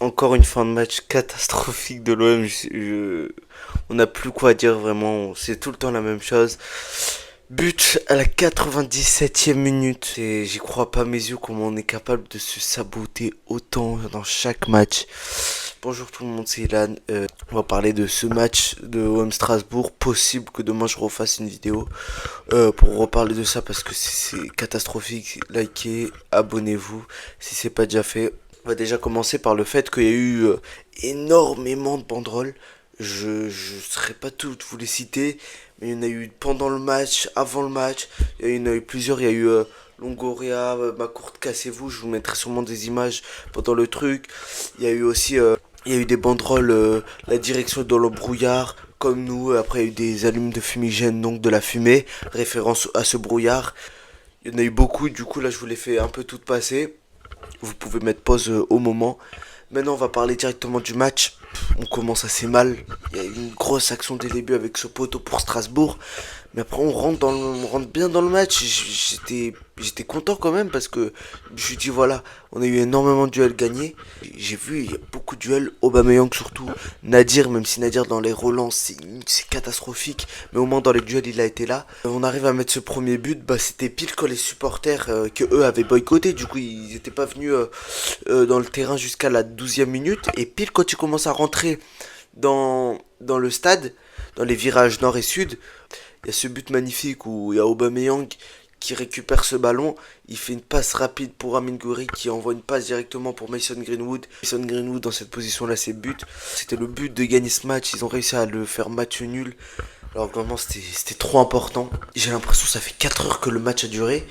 Encore une fin de match catastrophique de l'OM. On n'a plus quoi dire vraiment. C'est tout le temps la même chose. But à la 97e minute. Et j'y crois pas mes yeux comment on est capable de se saboter autant dans chaque match. Bonjour tout le monde, c'est Ilan. On va parler de ce match de OM Strasbourg. Possible que demain je refasse une vidéo pour reparler de ça parce que c'est catastrophique. Likez, abonnez-vous si c'est pas déjà fait. On va déjà commencer par le fait qu'il y a eu énormément de banderoles. Je ne saurais pas toutes vous les citer, mais il y en a eu pendant le match, avant le match. Il y en a eu plusieurs. Il y a eu Longoria, ma courte cassez-vous. Je vous mettrai sûrement des images pendant le truc. Il y a eu aussi il y a eu des banderoles, la direction dans le brouillard, comme nous. Après, il y a eu des allumes de fumigène, donc de la fumée, référence à ce brouillard. Il y en a eu beaucoup, du coup, là, je vous les fais un peu toutes passer. Vous pouvez mettre pause au moment. Maintenant, on va parler directement du match. On commence assez mal. Il y a une grosse action dès le début avec ce poteau pour Strasbourg. Mais après, on rentre bien dans le match. J'étais content quand même parce que je me suis dit, voilà, on a eu énormément de duels gagnés. J'ai vu, il y a beaucoup de duels. Aubameyang surtout. Nadir, même si Nadir dans les relances, c'est catastrophique. Mais au moins dans les duels, il a été là. On arrive à mettre ce premier but. Bah, c'était pile quand les supporters que eux avaient boycotté. Du coup, ils n'étaient pas venus dans le terrain jusqu'à la 12e minute. Et pile quand tu commences à rentrer dans le stade, dans les virages nord et sud, il y a ce but magnifique où il y a Aubameyang qui récupère ce ballon, il fait une passe rapide pour Amine Gouiri qui envoie une passe directement pour Mason Greenwood. Mason Greenwood dans cette position-là, c'est but. C'était le but de gagner ce match, ils ont réussi à le faire match nul. Alors vraiment c'était trop important. J'ai l'impression que ça fait 4 heures que le match a duré.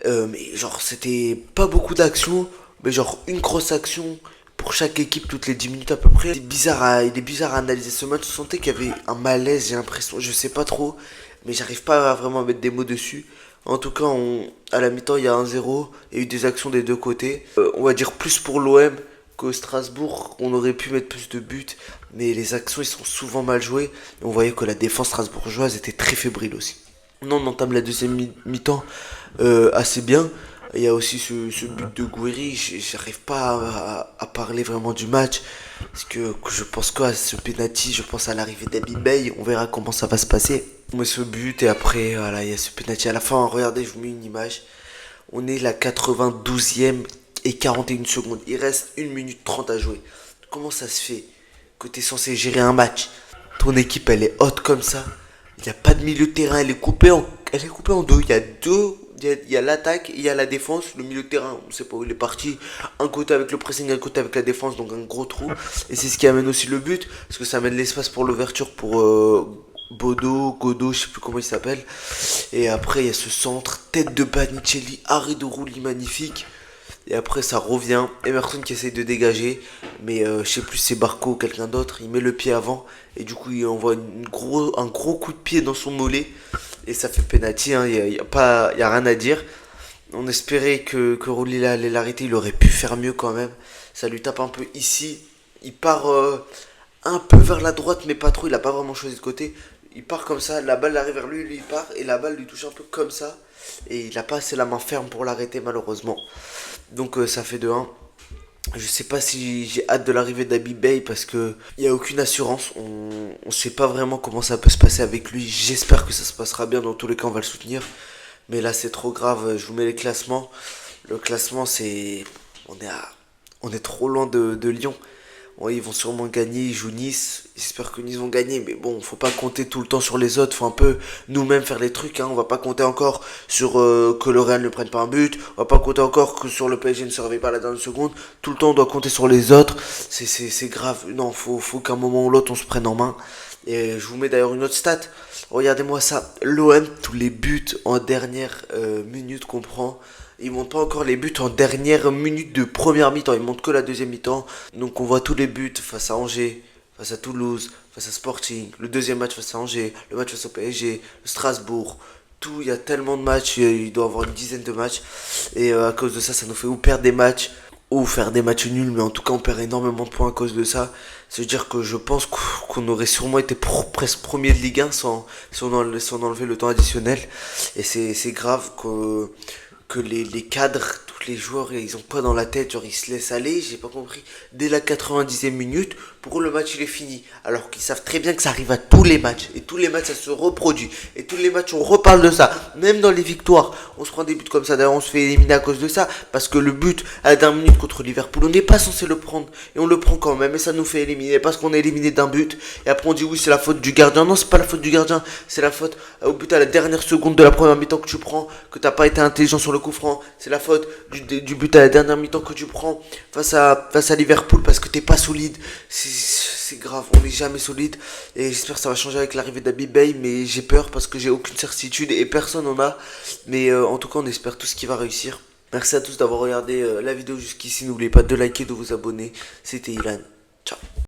Mais genre c'était pas beaucoup d'actions, mais genre une grosse action pour chaque équipe toutes les 10 minutes à peu près. Il est bizarre à analyser ce match. Je sentais qu'il y avait un malaise, j'ai l'impression, je sais pas trop, mais j'arrive pas à vraiment mettre des mots dessus. En tout cas, à la mi-temps, il y a 1-0. Il y a eu des actions des deux côtés. On va dire plus pour l'OM qu'au Strasbourg. On aurait pu mettre plus de buts, mais les actions, ils sont souvent mal jouées. Et on voyait que la défense strasbourgeoise était très fébrile aussi. Non, on entame la deuxième mi-temps assez bien. Il y a aussi ce but de Gouiri. J'arrive pas à parler vraiment du match. Parce que je pense quoi à ce penalty. Je pense à l'arrivée d'Abi Bey. On verra comment ça va se passer. On met ce but et après, voilà, il y a ce penalty. À la fin, regardez, je vous mets une image. On est la 92e et 41 secondes. Il reste 1 minute 30 à jouer. Comment ça se fait que tu es censé gérer un match? Ton équipe, elle est haute comme ça. Il n'y a pas de milieu de terrain. Elle est coupée en deux. Il y a deux. Il y a l'attaque, il y a la défense, le milieu de terrain, on ne sait pas où il est parti. Un côté avec le pressing, un côté avec la défense, donc un gros trou. Et c'est ce qui amène aussi le but, parce que ça amène l'espace pour l'ouverture pour Godot, je sais plus comment il s'appelle. Et après, il y a ce centre, tête de Panicelli, arrêt de roulis magnifique. Et après, ça revient. Emerson qui essaye de dégager. Mais je sais plus si c'est Barco ou quelqu'un d'autre. Il met le pied avant. Et du coup, il envoie un gros coup de pied dans son mollet. Et ça fait penalty. Hein. Y a rien à dire. On espérait que Rouli allait l'arrêter. Il aurait pu faire mieux quand même. Ça lui tape un peu ici. Il part un peu vers la droite, mais pas trop. Il a pas vraiment choisi de côté. Il part comme ça. La balle arrive vers lui. Lui, il part. Et la balle lui touche un peu comme ça. Et il a pas assez la main ferme pour l'arrêter, malheureusement. Donc ça fait 2-1. Je sais pas si j'ai hâte de l'arrivée d'Abi Bey parce que il y a aucune assurance. On sait pas vraiment comment ça peut se passer avec lui. J'espère que ça se passera bien. Dans tous les cas, on va le soutenir. Mais là, c'est trop grave. Je vous mets les classements. Le classement, c'est on est trop loin de Lyon. Ouais, ils vont sûrement gagner, ils jouent Nice. J'espère que Nice vont gagner, mais bon, faut pas compter tout le temps sur les autres. Faut un peu nous-mêmes faire les trucs. Hein. On va pas compter encore sur que le Real ne prenne pas un but. On va pas compter encore que sur le PSG ne se réveille pas à la dernière seconde. Tout le temps, on doit compter sur les autres. C'est grave. Non, faut qu'à un moment ou l'autre, on se prenne en main. Et je vous mets d'ailleurs une autre stat. Regardez-moi ça. L'OM, tous les buts en dernière minute qu'on prend. Ils montent pas encore les buts en dernière minute de première mi-temps. Ils montent que la deuxième mi-temps. Donc on voit tous les buts face à Angers, face à Toulouse, face à Sporting. Le deuxième match face à Angers, le match face au PSG, le Strasbourg. Tout, il y a tellement de matchs. Il doit y avoir une dizaine de matchs. Et à cause de ça, ça nous fait ou perdre des matchs ou faire des matchs nuls. Mais en tout cas, on perd énormément de points à cause de ça. C'est-à-dire que je pense qu'on aurait sûrement été presque premier de Ligue 1 si on enlevait le temps additionnel. Et c'est grave que les cadres, les joueurs, ils ont quoi dans la tête? Genre, ils se laissent aller, j'ai pas compris. Dès la 90e minute, pour eux, le match, il est fini. Alors qu'ils savent très bien que ça arrive à tous les matchs. Et tous les matchs, ça se reproduit. Et tous les matchs, on reparle de ça. Même dans les victoires, on se prend des buts comme ça. D'ailleurs, on se fait éliminer à cause de ça. Parce que le but, à la dernière minute contre Liverpool, on n'est pas censé le prendre. Et on le prend quand même. Et ça nous fait éliminer. Parce qu'on est éliminé d'un but. Et après, on dit oui, c'est la faute du gardien. Non, c'est pas la faute du gardien. C'est la faute au but à la dernière seconde de la première mi-temps que tu prends. Que t'as pas été intelligent sur le coup franc. C'est la faute du but à la dernière mi-temps que tu prends face à Liverpool parce que t'es pas solide. C'est grave, on n'est jamais solide. Et j'espère que ça va changer avec l'arrivée d'Habib Beye. Mais j'ai peur parce que j'ai aucune certitude et personne en a. Mais en tout cas, on espère tout ce qui va réussir. Merci à tous d'avoir regardé la vidéo jusqu'ici. N'oubliez pas de liker, de vous abonner. C'était Ilan. Ciao.